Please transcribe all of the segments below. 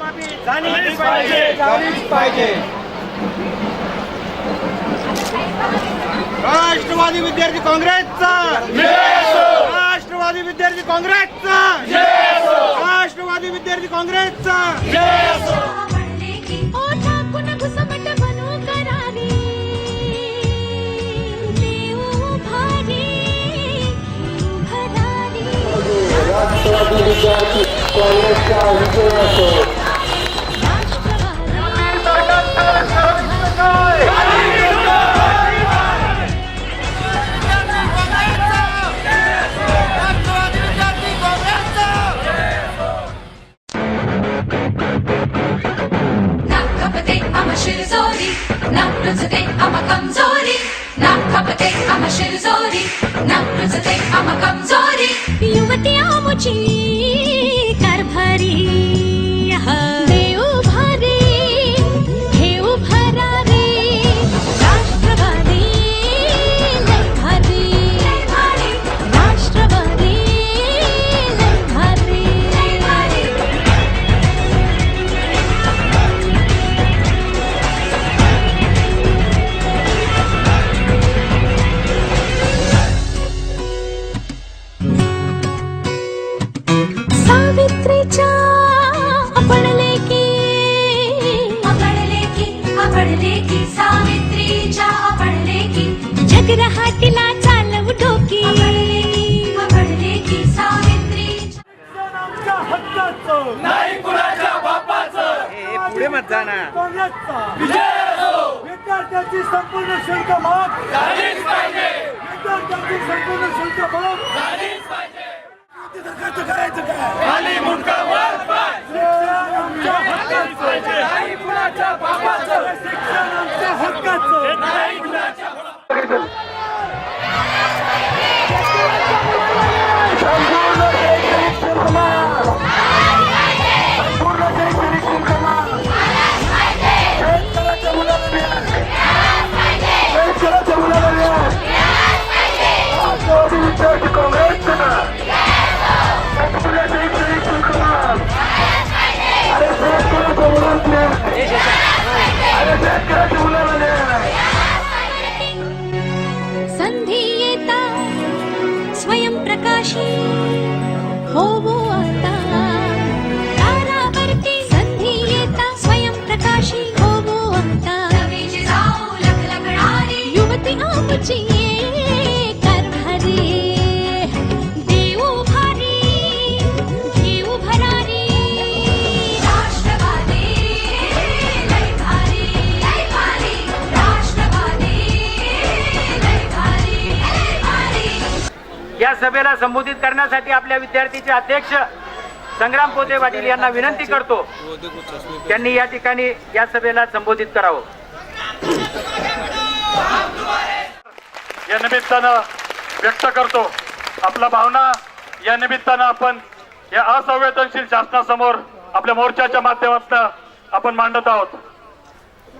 झालीच पाहिजे. राष्ट्रवादी विद्यार्थी काँग्रेसचा, राष्ट्रवादी विद्यार्थी काँग्रेसचा, राष्ट्रवादी विद्यार्थी काँग्रेसचा. राष्ट्रवादी विद्यार्थी काँग्रेसचा विजय असो. युवती आमुची कारभारी देऊ भारी घेऊ भरारी राष्ट्रवादी लय भारी राष्ट्रवादी लय भारी. सावित्रीच्या आपणले की सावित्रीच्या आपणले की जगरहाटीला चालव डोकी आपणले की सावित्रीच्या आमच्या हक्काचं नाही कुणाच्या बापाचं. पुढे मत जाना. काँग्रेसचा विजय असो. विद्यार्थ्यांची संपूर्ण शुल्क माफ, झालीच पाहिजे. विद्यार्थ्यांची संपूर्ण शुल्क माफ. झालीच पाहिजे. सरकारचं करायचं काय? खाली मुंडका वर पाय. शिक्षण आमच्या हक्काचं, नाही कुणाच्या बापाचं. शिक्षण आमच्या हक्काचं. नाही कुणाच्या संधी येता स्वयंप्रकाशी होवो आता तारावरती संधी येता स्वयंप्रकाशी होवो आता युवती आमची कारभारी देऊ भारी घेऊ भरारी राष्ट्रवादी लय भारी राष्ट्रवादी लय भारी. या सभेला संबोधित करण्यासाठी आपल्या विद्यार्थीचे अध्यक्ष संग्राम पोते पाटील यांना विनंती करतो, त्यांनी या ठिकाणी या सभेला संबोधित करावं. या निमित्तानं व्यक्त करतो आपला भावना. या निमित्तानं आपण या असंवेदनशील शासनासमोर आपल्या मोर्चाच्या माध्यमातून आपण मांडत आहोत.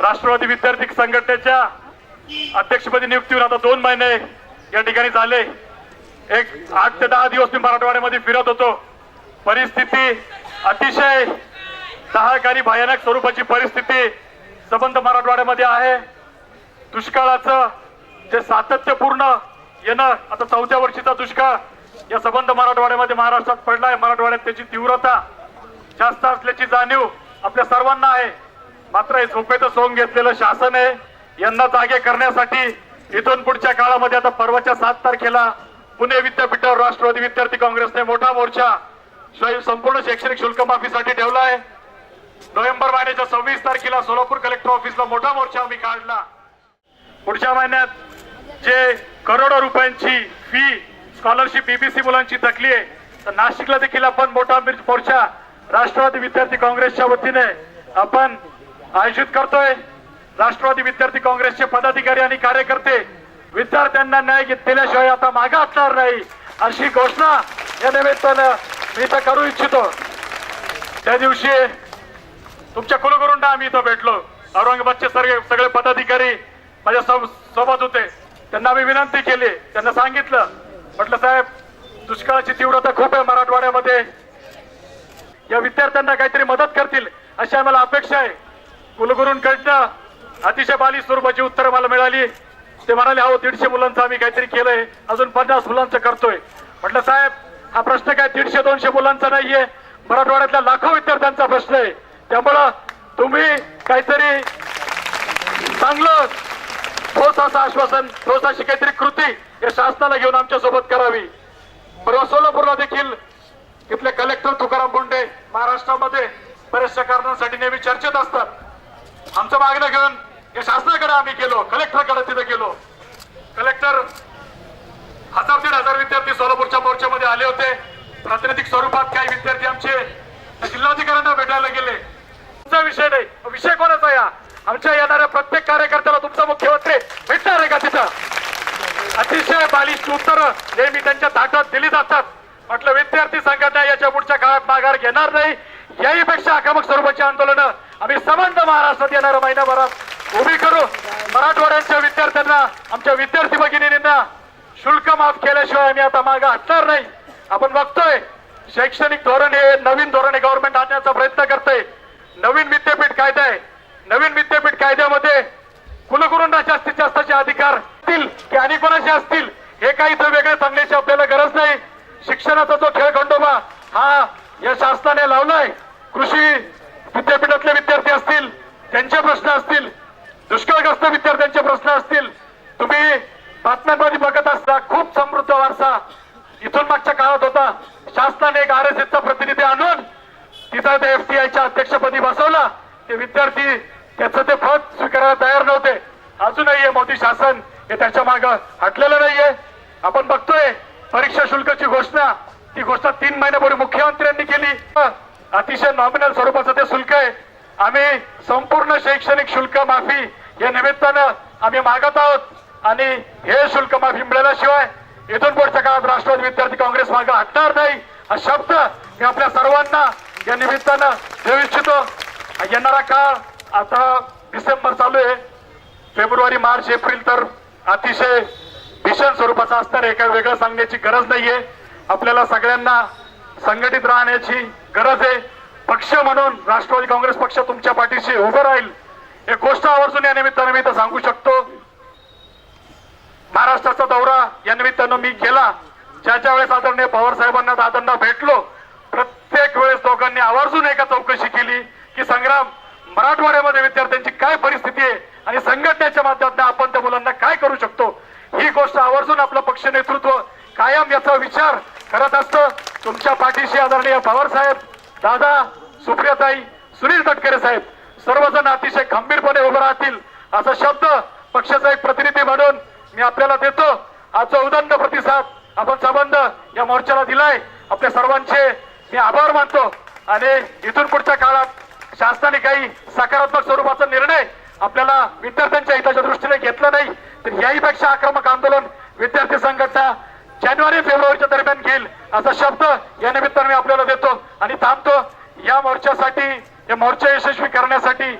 राष्ट्रवादी विद्यार्थी संघटनेच्या अध्यक्षपदी नियुक्तीवर आता 2 महिने या ठिकाणी झाले. एक 8 ते 10 दिवस मी मराठवाड्यामध्ये फिरत होतो. परिस्थिती अतिशय दाहक आणि भयानक स्वरूपाची परिस्थिती संबंध मराठवाड्यामध्ये आहे. दुष्काळाचं जे सातत्यपूर्ण येणं, आता 4थ्या वर्षीचा दुष्काळ या संबंध मराठवाड्यामध्ये महाराष्ट्रात पडलाय. मराठवाड्यात त्याची तीव्रता जास्त असल्याची जाणीव आपल्या सर्वांना आहे. मात्र हे झोपेचं सोंग घेतलेलं शासन आहे. यांना जागे करण्यासाठी इथून पुढच्या काळामध्ये आता परवाच्या 7 तारखेला पुणे विद्यापीठावर राष्ट्रवादी विद्यार्थी काँग्रेसने मोठा मोर्चा संपूर्ण शैक्षणिक शुल्क माफीसाठी ठेवला आहे. नोव्हेंबर महिन्याच्या 26 तारखेला सोलापूर कलेक्टर ऑफिसला मोठा मोर्चा आम्ही काढला. पुढच्या महिन्यात जे करोडो रुपयांची फी स्कॉलरशिप बीबीसी मुलांची थकली आहे, तर नाशिकला देखील आपण मोठा मोर्चा राष्ट्रवादी विद्यार्थी काँग्रेसच्या वतीने आपण आयोजित करतोय. राष्ट्रवादी विद्यार्थी काँग्रेसचे पदाधिकारी आणि कार्यकर्ते विद्यार्थ्यांना न्याय दिल्याशिवाय आता मागे हटणार नाही अशी घोषणा या निमित्तानं मी इथं करू इच्छितो. त्या दिवशी तुमच्या कुलगुरूंना आम्ही इथं भेटलो. औरंगाबादचे सगळे पदाधिकारी माझ्या सोबत होते. त्यांना मी विनंती केली, त्यांना सांगितलं, म्हटलं साहेब दुष्काळाची तीव्रता खूप आहे मराठवाड्यामध्ये, या विद्यार्थ्यांना काहीतरी मदत करतील अशी आम्हाला अपेक्षा आहे. कुलगुरूंकडनं अतिशय बालिश स्वरूपाची उत्तरं मला मिळाली. ते म्हणाले अहो 150 मुलांचं आम्ही काहीतरी केलंय, अजून 50 मुलांचं करतोय. म्हटलं साहेब हा प्रश्न काय 150-200 मुलांचा नाहीये, मराठवाड्यातल्या लाखो विद्यार्थ्यांचा प्रश्न आहे. त्यामुळं तुम्ही काहीतरी चांगलं ठोस असं आश्वासन, ठोस अशी काहीतरी कृती या शासनाला घेऊन आमच्या सोबत करावी. परवा सोलापूरला देखील इथले कलेक्टर तुकाराम मुंडे महाराष्ट्रामध्ये बऱ्याचशा कारणांसाठी नेहमी चर्चेत असतात. आमचं मागणं घेऊन या शासनाकडे आम्ही गेलो, कलेक्टरकडे तिथे गेलो. कलेक्टर 1000-1500 विद्यार्थी सोलापूरच्या मोर्चामध्ये आले होते. प्रातिनिधिक स्वरूपात काही विद्यार्थी आमचे जिल्हाधिकाऱ्यांना भेटायला गेले. तुमचा विषय नाही, विषय कोणाचा या? आमच्या येणाऱ्या प्रत्येक कार्यकर्त्याला तुमचा मुख्यमंत्री भेटणार आहे का तिथं? अतिशय बालिश उत्तरं नेहमी त्यांच्या ताटात दिली जातात. म्हटलं विद्यार्थी संघटना याच्या पुढच्या काळात माघार घेणार नाही. याही पेक्षा आक्रमक स्वरूपाची आंदोलनं आम्ही संबंध महाराष्ट्रात येणाऱ्या महिन्याभरात उभी करू. मराठवाड्याच्या विद्यार्थ्यांना, आमच्या विद्यार्थी भगिनींना शुल्क माफ केल्याशिवाय आम्ही आता मागे हटणार नाही. आपण बघतोय शैक्षणिक धोरण हे नवीन धोरण गव्हर्नमेंट आणण्याचा प्रयत्न करते. नवीन विद्यापीठ कायदा आहे. नवीन विद्यापीठ कायद्यामध्ये कुलगुरूंना जास्तीत जास्तचे अधिकार असतील की आणि कोणाचे असतील हे काही तर वेगळे सांगण्याची आपल्याला गरज नाही. शिक्षणाचा जो खेळखंडोबा हा या शासनाने लावलाय, कृषी विद्यापीठातले विद्यार्थी असतील त्यांचे प्रश्न असतील, दुष्काळग्रस्त विद्यार्थ्यांचे प्रश्न असतील, तुम्ही बातम्यांमध्ये बघत असता खूप समृद्ध वारसा इथून मागच्या काळात होता. शासनाने एक RSSचा प्रतिनिधी आणून तिथं ते FTIच्या अध्यक्षपदी बसवला. ते विद्यार्थी त्याचं ते पद स्वीकारायला तयार नव्हते. अजूनही हे मोदी शासन हे त्याच्या मागं हटलेलं नाहीये. आपण बघतोय परीक्षा शुल्काची घोषणा, ती घोषणा 3 महिन्यापूर्वी मुख्यमंत्र्यांनी केली. अतिशय नॉमिनल स्वरूपाचं ते शुल्क आहे. आम्ही संपूर्ण शैक्षणिक शुल्क माफी या निमित्तानं आम्ही मागत आहोत आणि हे शुल्क माफी मिळाल्याशिवाय इथून पुढच्या काळात राष्ट्रवादी विद्यार्थी काँग्रेस मागे हटणार नाही. हा शब्द मी आपल्या सर्वांना या निमित्तानं देऊ इच्छितो. येणारा काळ आता डिसेंबर चालू आहे, फेब्रुवारी, मार्च, एप्रिल तर अतिशय भीषण स्वरूपाचा असणार आहे. काही वेगळं सांगण्याची गरज नाहीये. आपल्याला सगळ्यांना संघटित राहण्याची गरज आहे. पक्ष म्हणून राष्ट्रवादी काँग्रेस पक्ष तुमच्या पाठीशी उभं राहील. एक गोष्ट आवर्जून या निमित्तानं मी तर सांगू शकतो. महाराष्ट्राचा दौरा या निमित्तानं मी केला. ज्या वेळेस आदरणीय पवार साहेबांना, दादांना भेटलो, प्रत्येक वेळेस दोघांनी आवर्जून एका चौकशी केली की संग्राम, मराठवाड्यामध्ये विद्यार्थ्यांची काय परिस्थिती आहे आणि संघटनेच्या माध्यमातून आपण त्या मुलांना काय करू शकतो. ही गोष्ट आवर्जून आपलं पक्ष नेतृत्व कायम याचा विचार करत असतं. तुमच्या पाठीशी आदरणीय पवार साहेब, दादा, सुप्रियाताई, सुनील तटकरे साहेब सर्वजण अतिशय खंबीरपणे उभे राहतील असा शब्द पक्षाचा एक प्रतिनिधी म्हणून मी आपल्याला देतो. आजचा उदंड प्रतिसाद आपण संबंध या मोर्चाला दिलाय. आपल्या सर्वांचे मी आभार मानतो आणि इथून पुढच्या काळात शासनाने काही सकारात्मक स्वरूपाचा निर्णय आपल्याला विद्यार्थ्यांच्या हिताच्या दृष्टीने घेतला नाही तर याहीपेक्षा आक्रमक आंदोलन विद्यार्थी संघटना जानेवारी-फेब्रुवारीच्या दरम्यान घेईल असा शब्द या निमित्ताने मी आपल्याला देतो आणि थांबतो. या मोर्चासाठी, या मोर्चा यशस्वी करण्यासाठी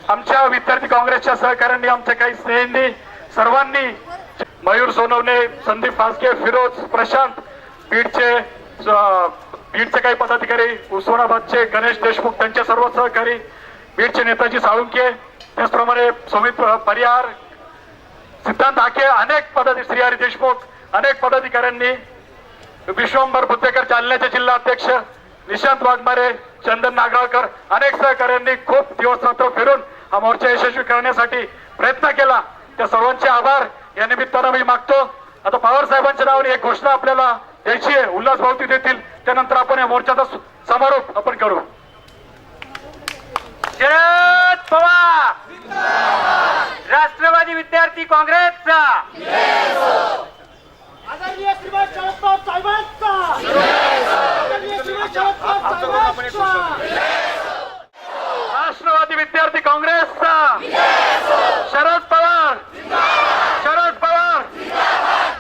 आमच्या विद्यार्थी काँग्रेसच्या सहकाऱ्यांनी, आमच्या काही स्नेहींनी, सर्वांनी, मयूर सोनवणे, संदीप फासके, फिरोज, प्रशांत, बीडचे काही पदाधिकारी, उस्मानाबादचे गणेश देशमुख, त्यांचे सर्व सहकारी, बीडचे नेताजी साळुंके, त्याचप्रमाणे सुमित परिहार, सिद्धांत हाके, अनेक पदाधिकारी, श्रीहरी देशमुख, अनेक पदाधिकाऱ्यांनी, विश्वंभर बुद्धेकर जालन्याचे जिल्हा अध्यक्ष, निशांत वाघमारे, चंदन नागराळकर, अनेक सहकाऱ्यांनी खूप दिवस रात्र फिरून हा मोर्चा यशस्वी करण्यासाठी प्रयत्न केला. त्या सर्वांचे आभार या निमित्तानं मी मागतो. आता पवार साहेबांच्या नावाने एक घोषणा आपल्याला द्यायची आहे, उल्हास भाऊती देतील, त्यानंतर आपण या मोर्चाचा समारोप आपण करू. शरद पवार, राष्ट्रवादी विद्यार्थी काँग्रेसचा, आदरणीय श्रीमान शरद पवार साहेबांचा, आदरणीय श्रीमान शरद पवार साहेबांचा, राष्ट्रवादी विद्यार्थी काँग्रेसचा, शरद पवार, शरद पवार,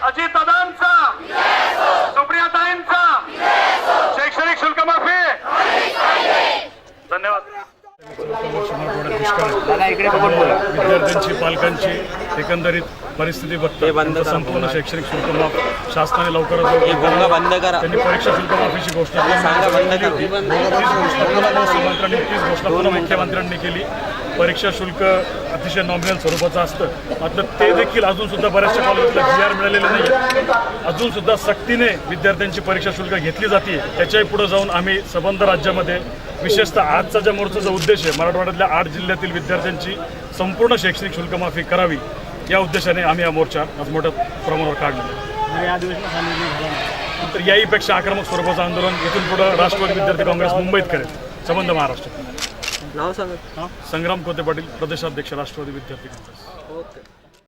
अजितदादांचा, सुप्रियाताईंचा, शैक्षणिक शुल्क माफी. धन्यवाद. विद्यार्थ्यांची, पालकांची, एकंदरीत परिस्थिती बघता संपूर्ण शैक्षणिक शुल्क माफ शासनाने लवकरात लवकर बंद करा. त्यांनी परीक्षा शुल्क माफीची घोषणा केली होती. तीच घोषणा पुन्हा मुख्यमंत्र्यांनी केली. परीक्षा शुल्क अतिशय नॉमिनल स्वरूपाचं असतं, मात्र ते देखील अजून सुद्धा बऱ्याचशा कॉलेजला GR मिळालेले नाही. अजून सुद्धा सक्तीने विद्यार्थ्यांची परीक्षा शुल्क घेतली जाते. त्याच्याही पुढे जाऊन आम्ही संबंध राज्यामध्ये विशेषतः आजचा ज्या मोर्चाचा उद्देश आहे मराठवाड्यातल्या 8 जिल्ह्यातील विद्यार्थ्यांची संपूर्ण शैक्षणिक शुल्क माफी करावी या उद्देशाने आम्ही हा मोर्चा आज मोठ्या प्रमाणावर काढला. तर याहीपेक्षा आक्रमक स्वरूपाचं आंदोलन इथून पुढे राष्ट्रवादी विद्यार्थी काँग्रेस मुंबईत करेल. संबंध महाराष्ट्र. नाव सांगा. संग्राम कोते पाटील, प्रदेशाध्यक्ष राष्ट्रवादी विद्यार्थी काँग्रेस. ओके.